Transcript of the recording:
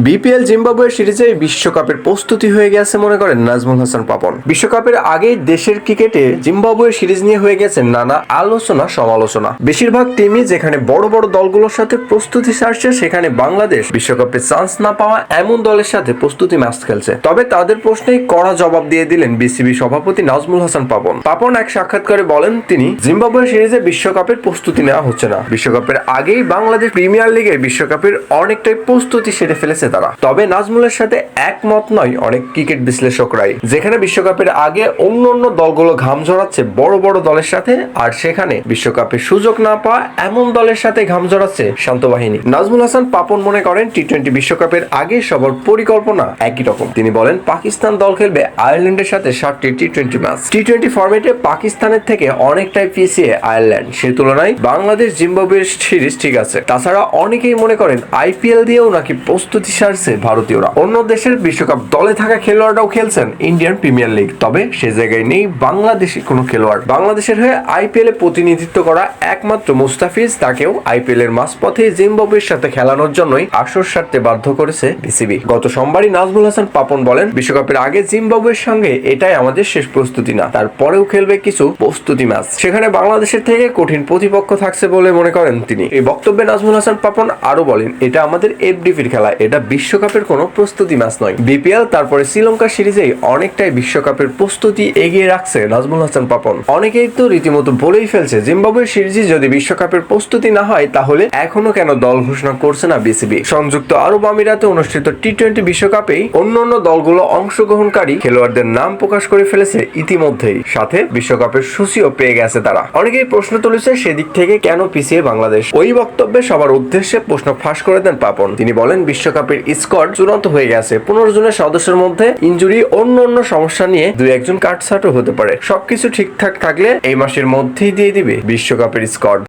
BPL Zimbabwe সিরিজে বিশ্বকাপের প্রস্তুতি হয়ে গেছে মনে করেন নাজমুল হাসান পাপন। বিশ্বকাপের আগেই দেশের ক্রিকেটে জিম্বাবুয়ে সিরিজ নিয়ে হয়ে গেছে নানা আলোচনা সমালোচনা। বেশিরভাগ টিমই যেখানে বড় বড় দলগুলোর সাথে প্রস্তুতি সারছে, সেখানে বাংলাদেশ বিশ্বকাপে চান্স না পাওয়া এমন দলের সাথে প্রস্তুতি ম্যাচ খেলছে। তবে তাদের প্রশ্নেই কড়া জবাব দিয়ে দিলেন বিসিবি সভাপতি নাজমুল হাসান পাপন। পাপন এক সাক্ষাৎকারে বলেন, তিনি জিম্বাবুয়ে সিরিজে বিশ্বকাপের প্রস্তুতি নেওয়া হচ্ছে না। বিশ্বকাপের আগেই বাংলাদেশ প্রিমিয়ার লিগে বিশ্বকাপের অনেকটাই প্রস্তুতি সেরে ফেলেছে তারা। তবে নাজমুলের সাথে একমত নয় অনেক ক্রিকেট বিশ্লেষকরাই, যেখানে বিশ্বকাপের আগে অন্য অন্য দলগুলো ঘাম ঝরাচ্ছে বড় বড় দলের সাথে, আর সেখানে বিশ্বকাপের সুযোগ না পাওয়া এমন দলের সাথে ঘাম ঝরাচ্ছে শান্ত বাহিনী। নাজমুল হাসান পাপন মনে করেন, টি-20 বিশ্বকাপের আগে সবার পরিকল্পনা একই রকম। তিনি বলেন, পাকিস্তান দল খেলবে আয়ারল্যান্ডের সাথে 7টি টি-20 ম্যাচ। টি-20 ফরম্যাটে পাকিস্তানের থেকে অনেকটাই পিছিয়ে আয়ারল্যান্ড, সে তুলনায় বাংলাদেশ জিম্বাবুয়ের সিরিজ ঠিক আছে। তাছাড়া অনেকেই মনে করেন আইপিএল দিয়েও নাকি প্রস্তুতি সারছে ভারতীয়রা। অন্য দেশের বিশ্বকাপ দলে থাকা খেলোয়াড়রাও খেলছেন ইন্ডিয়ান প্রিমিয়ার লিগ, তবে সে জায়গায় নেই বাংলাদেশি কোনো খেলোয়াড়। বাংলাদেশের হয়ে আইপিএল এ প্রতিনিধিত্ব করা একমাত্র মুস্তাফিজ, তাকেও আইপিএল এর মাঝপথে জিম্বাবুয়ের সাথে খেলানোর জন্যই আসর সারতে বাধ্য করেছে বিসিবি। গত সোমবারই নাজমুল হাসান পাপন বলেন, বিশ্বকাপের আগে জিম্বাবুয়ের সঙ্গে এটাই আমাদের শেষ প্রস্তুতি না, তারপরেও খেলবে কিছু প্রস্তুতি ম্যাচ, সেখানে বাংলাদেশের থেকে কঠিন প্রতিপক্ষ থাকছে বলে মনে করেন তিনি। এই বক্তব্যে নাজমুল হাসান পাপন আরো বলেন, এটা আমাদের এফডিপির খেলা, এটা বিশ্বকাপের কোনো প্রস্তুতি ম্যাচ নয়। বিপিএল তারপরে শ্রীলঙ্কা সিরিজেই অনেকটাই বিশ্বকাপের প্রস্তুতি এগিয়ে রাখছে নাজমুল হাসান পাপন। অনেকেই তো রীতিমতো বলেই ফেলছে, জিম্বাবুয়ে সিরিজে যদি বিশ্বকাপের প্রস্তুতি না হয় তাহলে এখনো কেন দল ঘোষণা করছে না বিসিবি। সংযুক্ত আরব আমিরাতে অনুষ্ঠিত টি-20 বিশ্বকাপেই অন্যান্য দলগুলো অংশগ্রহণকারী খেলোয়াড়দের নাম প্রকাশ করে ফেলেছে ইতিমধ্যেই, সাথে বিশ্বকাপের সূচিও পেয়ে গেছে তারা। অনেকেই প্রশ্ন তুলেছে সেদিক থেকে কেন পিছিয়ে বাংলাদেশ। ওই বক্তব্যে সবার উদ্দেশ্যে প্রশ্ন ফাঁস করে দেন পাপন। তিনি বলেন, বিশ্বকাপের স্কোয়াড চূড়ান্ত হয়ে গেছে। 15 জনের সদস্যের মধ্যে ইনজুরি অন্য সমস্যা নিয়ে 2-1 জন কাটছাঁটও হতে পারে। সবকিছু ঠিকঠাক থাকলে এই মাসের মধ্যেই দিয়ে দিবে বিশ্বকাপের স্কোয়াড।